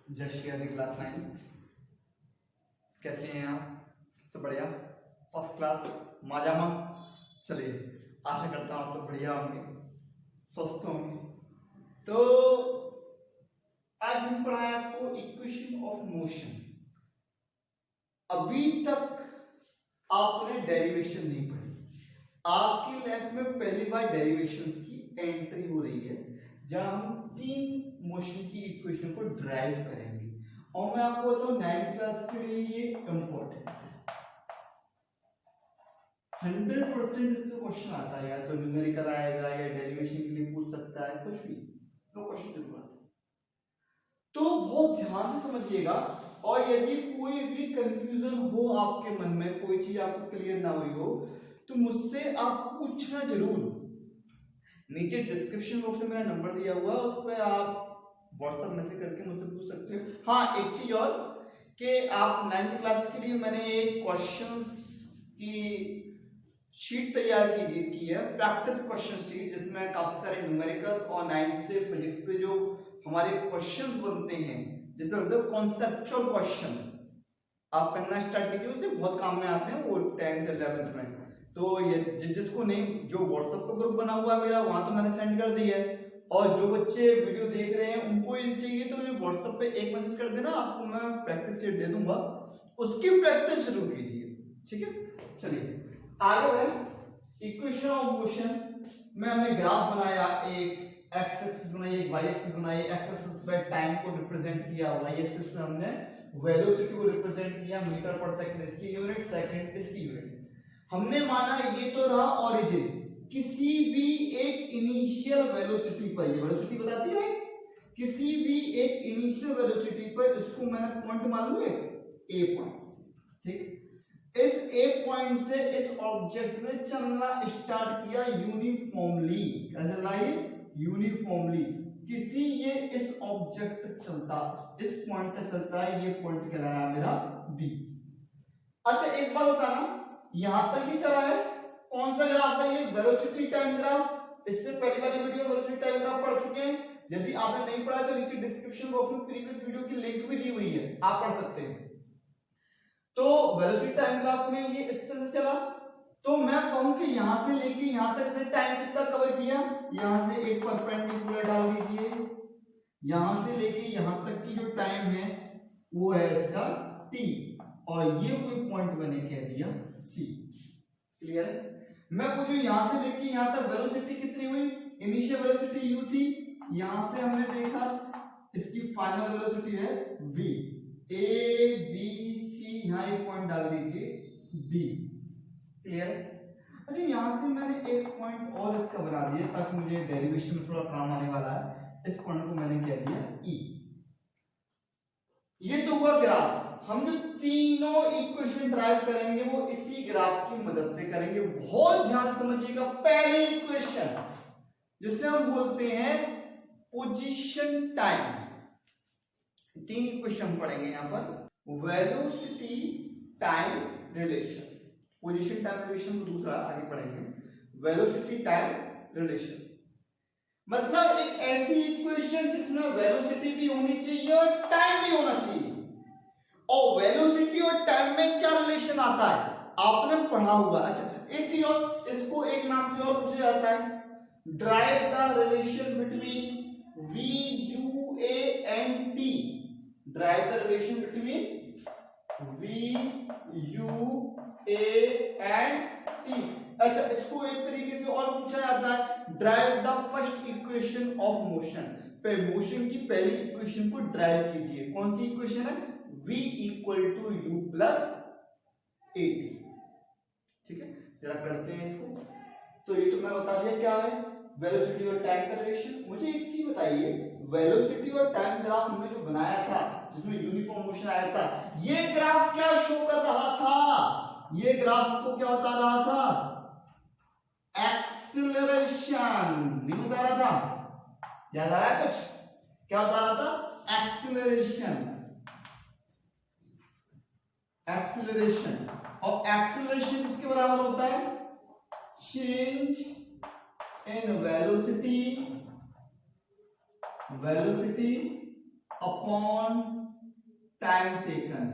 जशिया दी class 9। कैसे हैं आप? सब बढ़िया, फर्स्ट क्लास, माजामा। चलिए, आशा करता हूँ सब बढ़िया होंगे, स्वस्थ होंगे। तो आज हम पढ़ाए आपको इक्वेशन ऑफ मोशन। अभी तक आपने डेरिवेशन नहीं पढ़ी। आपकी लाइफ में पहली बार डेरिवेशन की एंट्री हो रही है, जहां हम तीन मोशन की इक्वेशन को ड्राइव करेंगे। और मैं आपको बताऊं 9th क्लास के लिए ये इंपॉर्टेंट है। 100% इस पे क्वेश्चन आता है, या तो न्यूमेरिकल आएगा या डेरिवेशन के लिए पूछ सकता है, कुछ भी तो क्वेश्चन जरूर आता है। तो बहुत ध्यान से समझिएगा, और यदि कोई भी कंफ्यूजन हो आपके मन में, कोई चीज आपको क्लियर ना हुई हो, तो मुझसे आप पूछना जरूर। नीचे डिस्क्रिप्शन बॉक्स में मेरा नंबर दिया हुआ है, उस पर आप व्हाट्सएप मैसेज करके मुझसे पूछ सकते हो। हाँ, एक चीज और कि आप 9th क्लास के लिए मैंने एक क्वेश्चंस की शीट तैयार की है, प्रैक्टिस क्वेश्चन शीट, जिसमें काफी सारे न्यूमेरिकल्स और 9th से फिजिक्स से जो हमारे क्वेश्चंस बनते हैं, जिसमें मतलब कॉन्सेप्चुअल क्वेश्चन आप करना स्टार्ट कीजिए, उससे बहुत काम में आते हैं वो 10th 11th में। तो ये जिसको नहीं, जो व्हाट्सएप पर ग्रुप बना हुआ है मेरा, वहां तो मैंने सेंड कर दिया है, और जो बच्चे वीडियो देख रहे हैं उनको ये चाहिए तो मुझे व्हाट्सएप पे एक मैसेज कर देना, आपको मैं प्रैक्टिस सेट दे दूंगा, उसकी प्रैक्टिस शुरू कीजिए, ठीक है। चलिए आगे बढ़े। इक्वेशन ऑफ मोशन में हमने ग्राफ बनाया, एक एक्स एक्सिस बनाई, एक वाई एक्सिस बनाई। एक्स एक्सिस पे टाइम को रिप्रेजेंट किया, वाई एक्सिस पे हमने वेलोसिटी को रिप्रेजेंट किया, मीटर पर सेकंड इसकी यूनिट, सेकंड इसकी यूनिट। हमने माना ये तो रहा ओरिजिन, किसी भी एक इनिशियल वेलोसिटी पर, ये वेलोसिटी बताती है, किसी भी एक इनिशियल वेलोसिटी पर इसको मैंने पॉइंट मालूम है, ए पॉइंट, ठीक। इस ए पॉइंट से इस ऑब्जेक्ट ने चलना स्टार्ट किया यूनिफॉर्मली। कैसे चलना ये? यूनिफॉर्मली। किसी ये इस ऑब्जेक्ट तक चलता, इस पॉइंट तक चलता है, ये पॉइंट कहलाया मेरा बी। अच्छा एक बात बताना, यहां तक ही चला है, कौन सा ग्राफ है ये? Velocity time graph. इससे पहले वाली वीडियो में वेलोसिटी टाइम ग्राफ पढ़ चुके हैं। यदि आपने नहीं पढ़ा तो नीचे डिस्क्रिप्शन बॉक्स में प्रीवियस वीडियो की लिंक भी दी हुई है, आप पढ़ सकते हैं। तो वेलोसिटी टाइम ग्राफ में ये इस तरह से चला, तो मैं कहूं कि यहां से लेके यहां तक से टाइम कितना कवर किया, यहां से एक परपेंडिकुलर डाल दीजिए, यहां से लेके यहां तक की जो टाइम है वो है इसका t, और ये कोई पॉइंट मैंने कह दिया c। क्लियर है? मैं पूछूं यहां से लेके यहां तक वेलोसिटी कितनी हुई? इनिशियल वेलोसिटी u थी, यहां से हमने देखा इसकी फाइनल वेलोसिटी है v। a b c, यहां एक पॉइंट डाल दीजिए d। क्लियर? अच्छा यहां से मैंने एक पॉइंट और इसका बना दिया ताकि मुझे डेरिवेशन में थोड़ा काम आने वाला है। इस पॉइंट को मैंने कह दिया e। ये तो हुआ ग्राफ। हम जो तीनों इक्वेशन ड्राइव करेंगे वो इसी ग्राफ की मदद से करेंगे। बहुत ध्यान समझिएगा, पहली इक्वेशन जिसे हम बोलते हैं पोजीशन टाइम। तीन इक्वेशन पढ़ेंगे यहां पर, velocity time relation, position time relation को दूसरा आगे पढ़ेंगे, वेलोसिटी टाइम रिलेशन। मतलब एक ऐसी इक्वेशन जिसमें वेलोसिटी भी होनी चाहिए और टाइम भी होना चाहिए। और वेलोसिटी और टाइम में क्या रिलेशन आता है आपने पढ़ा हुआ। अच्छा एक चीज और, इसको एक नाम से और पूछा जाता है, derive the relation between v u a and t। Drive the relation between v u a and t। अच्छा इसको एक तरीके से और पूछा जाता है, derive the first equation of motion. पे मोशन की पहली इक्वेशन को ड्राइव कीजिए। कौन सी इक्वेशन है? v equal to u plus a t. ठीक है, जरा करते हैं इसको। तो ये तो मैं बता दिया क्या है, वेलोसिटी और टाइम का रिलेशन। मुझे एक चीज बताइए, वेलोसिटी और टाइम ग्राफ हमने जो बनाया था जिसमें यूनिफॉर्म मोशन आया था, ये ग्राफ क्या शो कर रहा था? ये ग्राफ को क्या बता रहा था? एक्सीलरेशन। नहीं बता रहा था? याद आ रहा है कुछ? क्या बता रहा था? एक्सीलरेशन। एक्सीलरेशन, और एक्सीलरेशन किसके बराबर होता है? Change in velocity upon time taken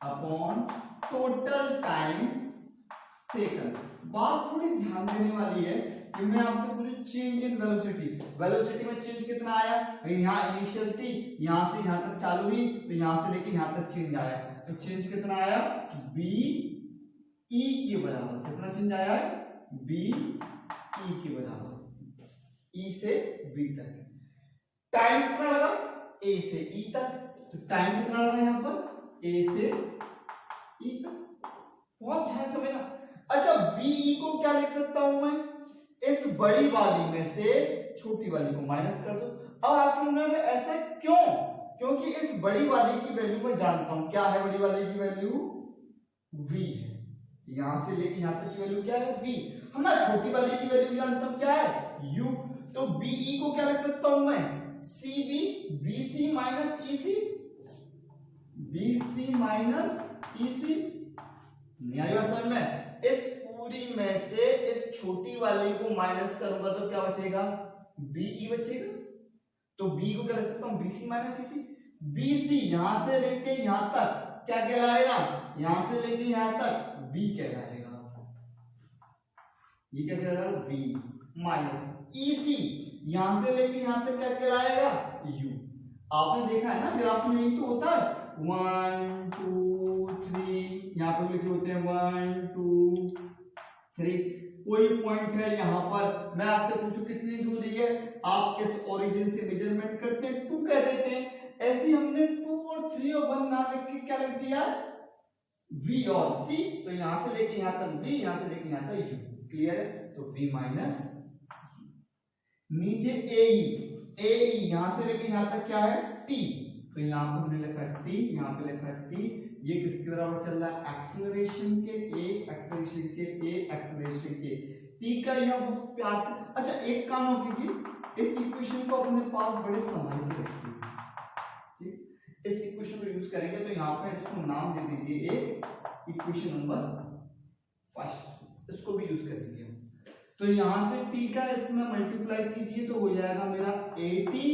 upon total time taken. बात थोड़ी ध्यान देने वाली है कि मैं आपसे पूछूं चेंज इन वेलोसिटी, वेलोसिटी में चेंज कितना आया, यहाँ इनिशियल थी, यहां से यहां तक चालू हुई, तो यहां से लेके यहां तक चेंज आया, तो चेंज कितना आया बी ई के बराबर। कितना चेंज आया है बी ई के बराबर, ई से बी तक। टाइम कितना लगा ए से ई तक, तो टाइम कितना लगा यहाँ पर ए से ई तक। बहुत ध्यान समझना। अच्छा बी को क्या लिख सकता हूं मैं, इस बड़ी वाली में से छोटी वाली को माइनस कर दो। अब आपके मन में ऐसा क्यों, क्योंकि इस बड़ी वाली की वैल्यू मैं जानता हूं। क्या है बड़ी वाली की वैल्यू v है, यहां से लेके यहां तक की वैल्यू क्या है v। हम छोटी वाली की वैल्यू जानता हूं क्या है u, तो बीई को क्या लिख सकता हूं मैं cb bc minus ec, bc minus ec। नहीं आई बात समझ में। इस पूरी में से इस छोटी वाली को माइनस करूंगा तो क्या बचेगा बीई बचेगा, तो बी को क्या लिख सकता हूं बीसी माइनस ईसी। बीसी यहां से लेके यहां तक क्या कहलाएगा, यहां से लेके यहां तक v कहलाएगा, ये क्या कहलाएगा v माइनस ईसी यहां से लेके यहां तक क्या कहलाएगा u। आपने देखा है ना ग्राफ में यही तो होता है 1 2 3, यहाँ पे लिखे होते हैं 1 2 3। कोई पॉइंट है यहाँ पर, मैं आपसे पूछूं कितनी दूरी है, आप इस ओरिजिन से मेजरमेंट करते हैं 2 कह देते हैं। ऐसे हमने 2 और 3 और 1 ना लिख के क्या लिख दिया v और c, तो यहां से लेके यहां तक v, यहां से लेके यहां तक u। क्लियर है, तो v माइनस नीचे ए यहां से लेके यहां तक क्या है t, तो यहां पर हमने लिखा t, यहां पे लिखा t। ये किसके बराबर चल रहा है एक्सेलरेशन के a, एक्सेलरेशन के a, एक्सेलरेशन के t का। यहाँ बहुत प्यार से अच्छा एक काम और कीजिए, इस इक्वेशन को अपने पास बड़े संभाल के रखिए, ठीक। इस इक्वेशन को यूज करेंगे तो यहाँ पे इसको नाम दे दीजिए एक इक्वेशन नंबर 5, इसको भी यूज करेंगे। तो यहां से t का इसमें मल्टीप्लाई कीजिए तो हो जाएगा मेरा 80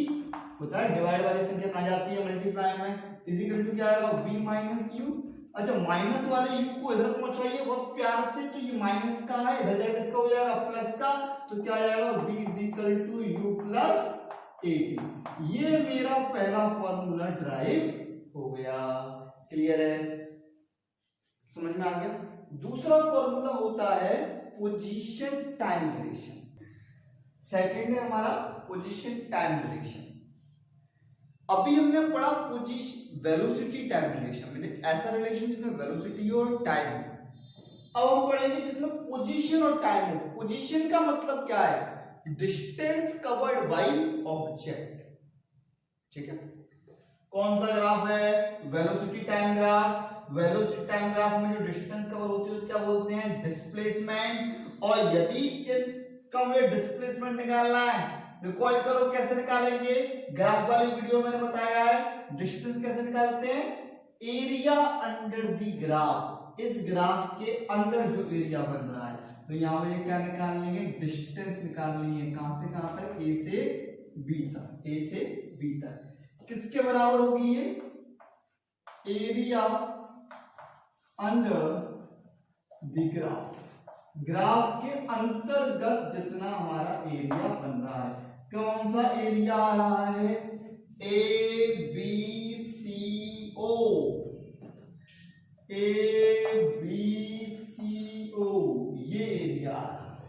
होता है, डिवाइड वाली संख्या कहां जाती है मल्टीप्लाई में, इज इक्वल टू क्या आएगा v माइनस u। अच्छा माइनस वाले u को इधर पहुंचाइए बहुत प्यार से, तो ये माइनस का है, इधर जाकर इसका हो जाएगा प्लस का, तो क्या आएगा v is equal to u plus 80। ये मेरा पहला फॉर्मूला ड्राइव हो गया। क्लियर है, समझ में आ गया। दूसरा फॉर्मूला होता है पोजीशन टाइम रिलेशन। सेकंड है हमारा पोजीशन टाइम रिलेशन। अभी हमने पढ़ा पोजीशन वेलोसिटी टाइम रिलेशन, मतलब ऐसा रिलेशन जिसमें वेलोसिटी और टाइम। अब हम पढ़ेंगे जिसमें पोजीशन और टाइम हो। पोजीशन का मतलब क्या है, डिस्टेंस कवर्ड बाय ऑब्जेक्ट, ठीक है। कौन सा ग्राफ है velocity time graph. Velocity time graph में जो डिस्टेंस कवर होती है उसको क्या बोलते हैं डिस्प्लेसमेंट। और यदि इसका मुझे डिस्प्लेसमेंट निकालना है, रिकॉल करो कैसे निकालेंगे, ग्राफ वाली वीडियो मैंने बताया है। डिस्टेंस कैसे निकालते हैं, एरिया अंडर द ग्राफ, इस ग्राफ के अंदर जो एरिया बन रहा है, तो यहाँ मुझे क्या निकालनी है डिस्टेंस निकालनी है, कहां से कहां तक ए से बी तक, ए से बी तक। किसके बराबर होगी ये, area under the graph, graph के अंतर्गत जितना हमारा एरिया बन रहा है। कौन सा एरिया आ रहा है, A B C O, A B C ओ, ये एरिया आ रहा है।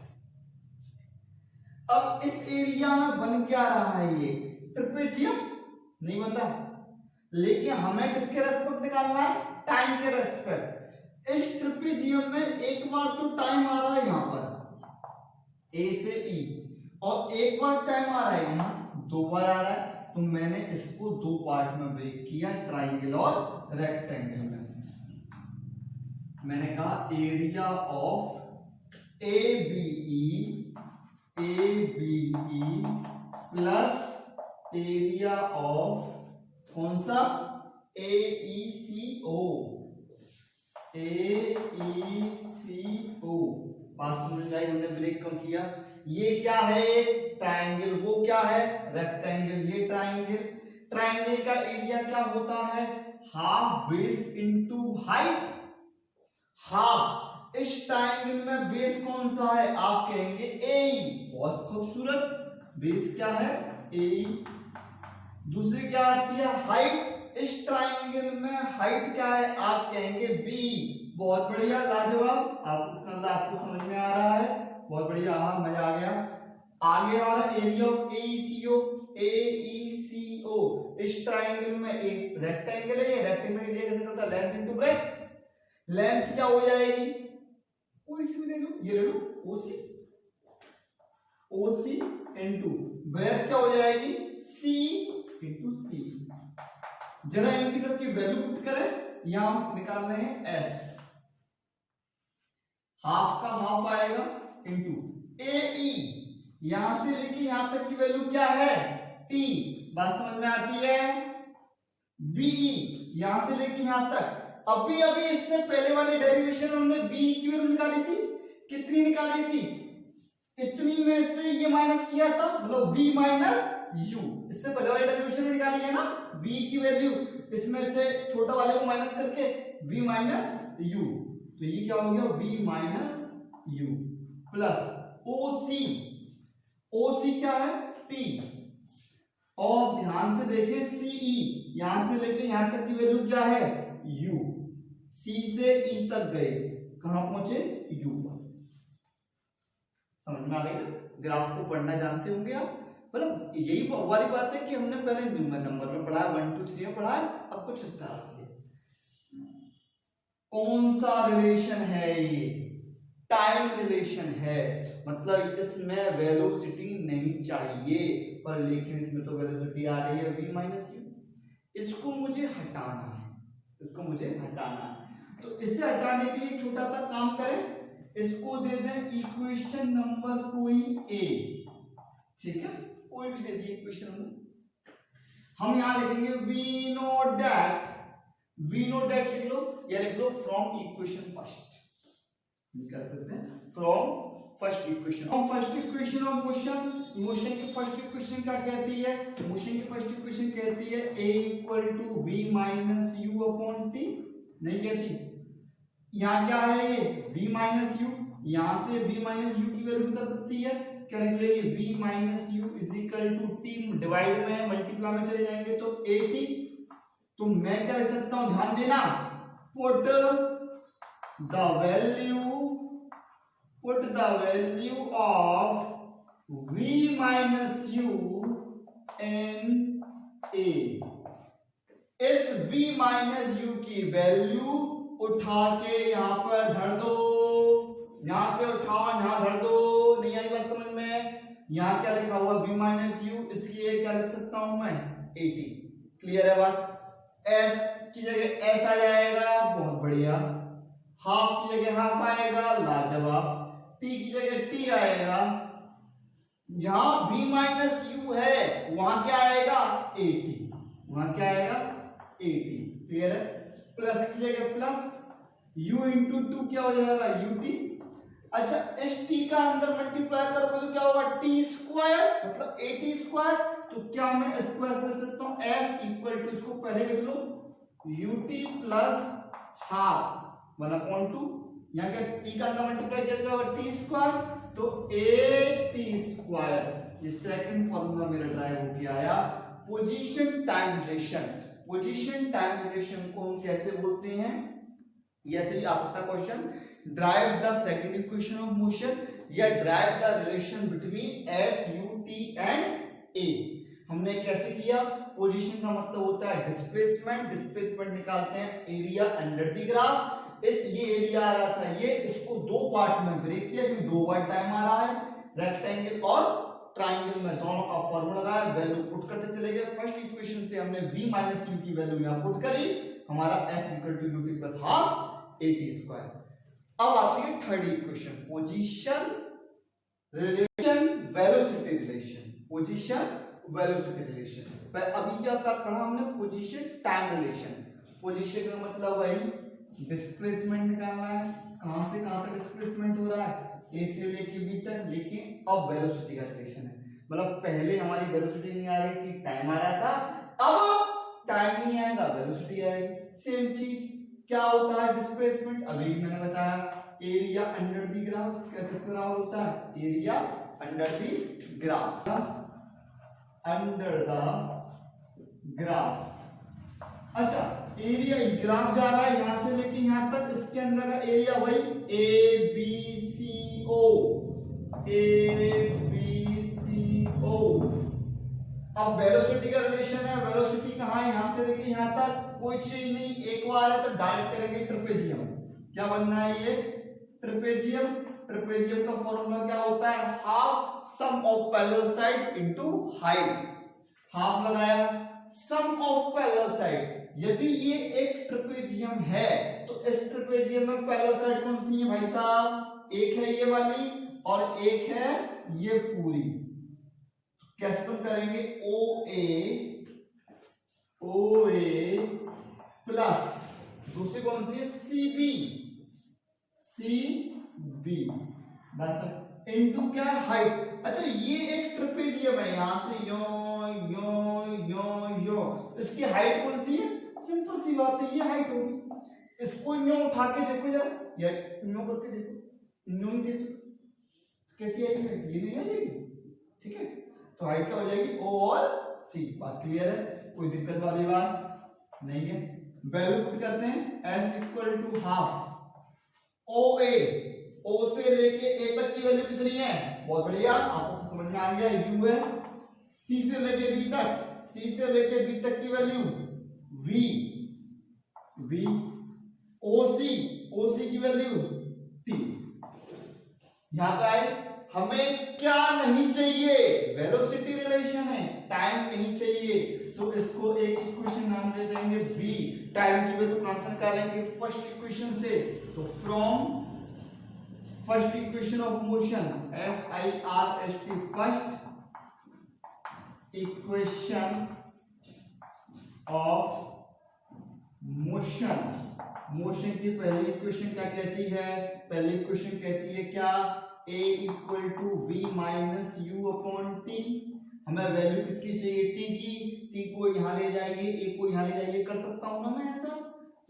अब इस एरिया में बन क्या रहा है, ये ट्रेपेजियम नहीं बन रहा, लेकिन हमें किसके रेस्पेक्ट निकालना है, टाइम के रेस्पेक्ट। इस ट्रेपेजियम में एक बार तो टाइम आ रहा है यहाँ पर ए से ई, और एक बार टाइम आ रहा है यहाँ, 2 बार आ रहा है। तो मैंने इसको 2 पार्ट में ब्रेक किया, ट्राइंगल और रेक्टेंगल में। मैंने कहा area of a b e plus area of कौन सा ए ई सी ओ, ए ई सी ओ। बात समझ आई, हमने ब्रेक क्यों किया। ये क्या है ट्राइंगल, वो क्या है रेक्टेंगल। ये ट्राइंगल ट्राइंगल का एरिया क्या होता है, half base into height. Half, इस ट्राइंगल में बेस कौन सा है, आप कहेंगे ए, बहुत खूबसूरत, बेस क्या है ए। दूसरी क्या आती है हाइट, इस ट्राइंगल में हाइट क्या है, आप कहेंगे बी, बहुत बढ़िया, लाजवाब, आप इसका मतलब आपको समझ में आ रहा है, बहुत बढ़िया, हाँ मजा आ गया। आगे हमारा एरिया ऑफ एईसीओ, एईसीओ, इस ट्राइंगल में एक रेक्टेंगल है, रेक्टेंगल का एरिया कैसे निकलता है, लेंथ इनटू ब्रेथ। लेंथ क्या हो जाएगी, कोई सी भी ले लो, ये ले लो ओसी, ओसी इनटू ब्रेथ क्या हो जाएगी, सी इनटू सी। जरा इनकी सबकी वैल्यू पुट करें, यहां हम निकाल रहे हैं एस, हाफ का हाफ आएगा इनटू एई, यहां से लेके यहां तक की वैल्यू क्या है टी, बात समझ में आती है। बीई, यहां से लेके यहां तक, अभी इससे पहले वाले डेरिवेशन में हमने बी की वैल्यू निकाली थी, कितनी निकाली थी, इतनी में से ये माइनस किया था, मतलब v माइनस यू, इससे पहले वाले डेरिवेशन में निकाली है ना b की वैल्यू, इसमें से छोटा वाले को माइनस करके v माइनस यू, तो ये क्या हो गया v minus u plus OC, OC क्या है t, और ध्यान से देखें सीई, यहां से लेके यहां तक की वैल्यू क्या है u, सी से ई तक गए, कहां पहुंचे यू पर। समझ में आ गई ना, ग्राफ को पढ़ना जानते होंगे आप, मतलब यही वाली बात है कि हमने पहले नंबर में पढ़ा, 1 2 3 में पढ़ा, अब कुछ इस तरह से। कौन सा रिलेशन है ये, टाइम रिलेशन है, मतलब इसमें वेलोसिटी नहीं चाहिए, पर लेकिन इसमें तो वेलोसिटी आ रही है v माइनस यू, इसको मुझे हटाना है, इसको मुझे हटाना है। तो इसे हटाने के लिए छोटा सा काम करें, इसको दे दें इक्वेशन नंबर कोई ए, ठीक है, कोई भी दे दिए इक्वेशन नंबर, हम यहां लिखेंगे we know that, we know that लिख लो, या लिख लो फ्रॉम इक्वेशन फर्स्ट, क्या कहते हैं from first equation, from first equation of motion, motion की फर्स्ट इक्वेशन क्या कहती है, मोशन की फर्स्ट इक्वेशन कहती है a equal to v minus u upon t, नहीं कहती, यहाँ क्या है ये v माइनस यू, यहां से v माइनस यू की वैल्यू निकल सकती है, क्या निकलेगी v minus u is equal to t, divide में मल्टीप्लाई में चले जाएंगे तो at, तो मैं क्या लिख सकता हूं, ध्यान देना, put the value of v minus you in a, इस v माइनस यू की वैल्यू उठा के यहां पर धर दो, यहां से उठाओ यहां धर दो, नहीं आई बात समझ में, यहां क्या लिखा हुआ v माइनस यू, इसलिए क्या लिख सकता हूं मैं 80, क्लियर है बात, s की जगह s आ जाएगा, बहुत बढ़िया, हाफ की जगह हाफ आएगा, लाजवाब, t की जगह t आएगा, यहां v माइनस यू है, वहां क्या आएगा 80, वहां क्या आएगा 80, क्लियर है, प्लस की जगह प्लस, u इंटू 2 क्या हो जाएगा ut, अच्छा इस t का अंदर मल्टीप्लाई करोगे तो क्या होगा t स्क्वायर, मतलब 80 स्क्वायर, तो क्या मैं स्क्वायर से लिख सकता हूं s इक्वल टू, इसको पहले लिख लो ut प्लस हाफ 1/2, यहाँ क्या t का अंदर मल्टीप्लाई किया जाएगा t स्क्वायर, तो 80 स्क्वायर, ये सेकंड फॉर्मूला मेरा ड्राइव हो गया आया, position time relation, position time relation को हम कैसे बोलते हैं, ऐसे ही आ सकता question, derive the second equation of motion, या derive the relation between s u t and a. हमने कैसे किया, पोजीशन का मतलब होता है डिस्प्लेसमेंट, डिस्प्लेसमेंट निकालते हैं एरिया अंडर द ग्राफ, इस ये एरिया आ रहा था, ये इसको दो पार्ट में ब्रेक किया क्योंकि दो बार टाइम आ रहा है, रेक्टेंगल और ट्राइंगल में दोनों का फॉर्मूला लगाया, वैल्यू पुट करते चले गए, फर्स्ट इक्वेशन से हमने v माइनस यू की वैल्यू यहां पुट करी, हमारा s equal to ut plus half 80 square. अब आती है third equation, position relation velocity relation, position velocity relation, अभी क्या पढ़ा हमने, पोजीशन टाइम रिलेशन, पोजीशन का मतलब वही डिस्प्लेसमेंट निकालना है, कहां से कहां तक डिस्प्लेसमेंट हो रहा है, ए से लेके बी तक, लेकिन अब वेलोसिटी का रिलेशन है, मतलब पहले हमारी वेलोसिटी नहीं आ रही थी, टाइम आ रहा था, अब टाइम नहीं आएगा, वेलोसिटी आएगी। सेम चीज क्या होता है डिस्प्लेसमेंट, अभी मैंने बताया एरिया अंडर द ग्राफ किस बराबर होता है, area under the graph, under the graph. अच्छा एरिया ग्राफ जा रहा है यहां से लेके यहां तक, इसके अंदर का एरिया वही A B C O, A B C ओ। अब वेलोसिटी का रिलेशन है, वेलोसिटी कहां है, यहां से लेके यहां तक, कोई चीज नहीं, एक बार है तो डायरेक्ट करेंगे ट्रेपेजियम। क्या बनना है ये ट्रेपेजियम। ट्रेपेजियम का फॉर्मूला क्या होता है, half sum of parallel side into height. Half लगाया सम ऑफ पैरेलल साइड, यदि ये एक ट्रेपेजियम है तो इस ट्रेपेजियम में पैरेलल साइड कौन सी है भाई साहब, एक है ये वाली और एक है ये पूरी। कैसे तुम करेंगे, ओ ए प्लस दूसरी कौन सी है सी बी बस इनटू क्या हाइट। अच्छा ये एक ट्रेपेजियम है, यहां से यो यो यो यो, इसकी हाइट कौन सी है, सिंपल सी बात है ये हाइट होगी। इसको यो उठा के देखो जरा, या यो करके देखो, यो ही देखो कैसी आएगी, ये नहीं आ जाएगी, ठीक है। तो हाइट क्या हो जाएगी ओ और सी। बात क्लियर है, कोई दिक्कत वाली बात नहीं है। वैल्यू खुद करते हैं, s equal to half o a, o से लेके ए तक की वैल्यू कितनी है, बहुत बढ़िया आपको समझ में आ गया, u है। c से लेके b तक, c से लेके b तक की वैल्यू v, oc की वैल्यू t। यहां पे आए, हमें क्या नहीं चाहिए, वेलोसिटी रिलेशन है, टाइम नहीं चाहिए, तो इसको एक इक्वेशन नाम दे देंगे v। टाइम की वैल्यू कहां से निकालेंगे, फर्स्ट इक्वेशन से। तो from first equation of motion, FIRST, first equation of motion. Motion की पहली इक्वेशन क्या कहती है, पहली इक्वेशन कहती है क्या, a equal to v minus u upon t. हमें वैल्यू किसकी चाहिए, टी की, टी को यहां ले जाइए, ए को यहां ले जाइए, कर सकता हूं ना मैं ऐसा।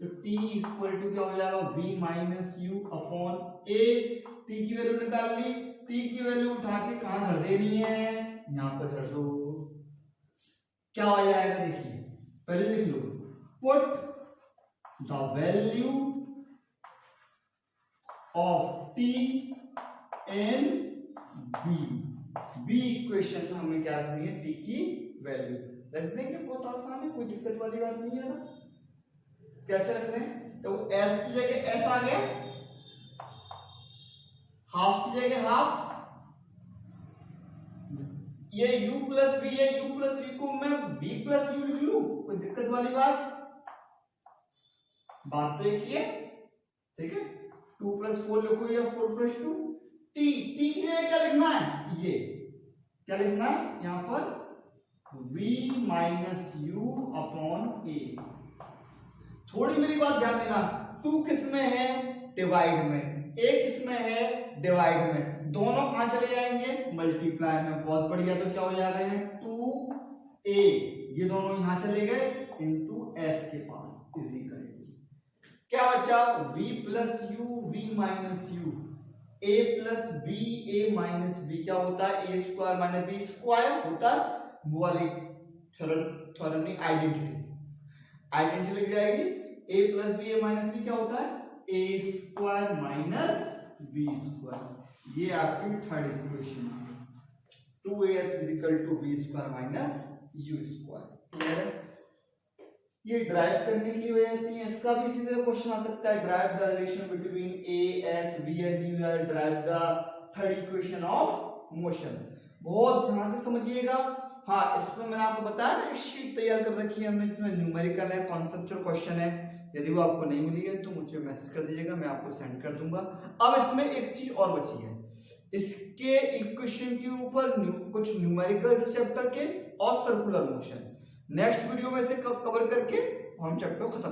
तो टी इक्वल टू क्या हो जाएगा, v minus u upon a. T की वैल्यू निकाल ली, टी की वैल्यू उठा के कहां धर देनी है, यहां पर धर दो। क्या हो जाएगा देखिए, पहले लिख लो, put the value of t in b equation में हमें क्या रखनी है, टी की वैल्यू रख देंगे, बहुत आसान है, कोई दिक्कत वाली बात नहीं है ना। कैसे रख रहे हैं, तो एस की जगह एस आ गया, हाफ की जगह हाफ, ये u प्लस वी है, u प्लस वी को मैं v प्लस u लिख लूं, कोई दिक्कत वाली बात तो एक ही है, ठीक है। 2 प्लस 4 लिखो या 4 प्लस 2। टी की जगह क्या लिखना है, ये क्या लिखना है यहां पर v माइनस यू अपॉन ए। थोड़ी मेरी बात ध्यान देना, 2 किस में है, डिवाइड में, a किस में है, डिवाइड में, दोनों कहां चले जाएंगे, मल्टीप्लाई में। बहुत बढ़िया, तो क्या हो जाएगा ये 2a, ये दोनों यहां चले गए इनटू s के पास, इजी करेंगे। क्या बचा, v plus you, v minus you, a plus b, a minus b क्या होता है, a square minus b square होता है, वो वाली थ्योरम नहीं, आइडेंटिटी लग जाएगी। a plus b, a minus b क्या होता है, a square minus b square. ये आपकी थर्ड इक्वेशन है, 2as equal to b square minus u square. ये ड्राइव करने के लिए हो जाती है, इसका भी इसी तरह क्वेश्चन आ सकता है, derive the relation between a s v and u है, derive the third equation of motion. बहुत ध्यान से समझिएगा। हाँ, इसमें मैंने आपको बताया ना, एक शीट तैयार कर रखी है हमने, इसमें न्यूमेरिकल है, कॉन्सेप्चुअल क्वेश्चन है। यदि वो आपको नहीं मिली है तो मुझे मैसेज कर दीजिएगा, मैं आपको सेंड कर दूंगा। अब इसमें एक चीज और बची है, इसके इक्वेशन के ऊपर कुछ न्यूमेरिकल इस चैप्टर के और सर्कुलर मोशन नेक्स्ट वीडियो में से कवर करके हम चैप्टर खत्म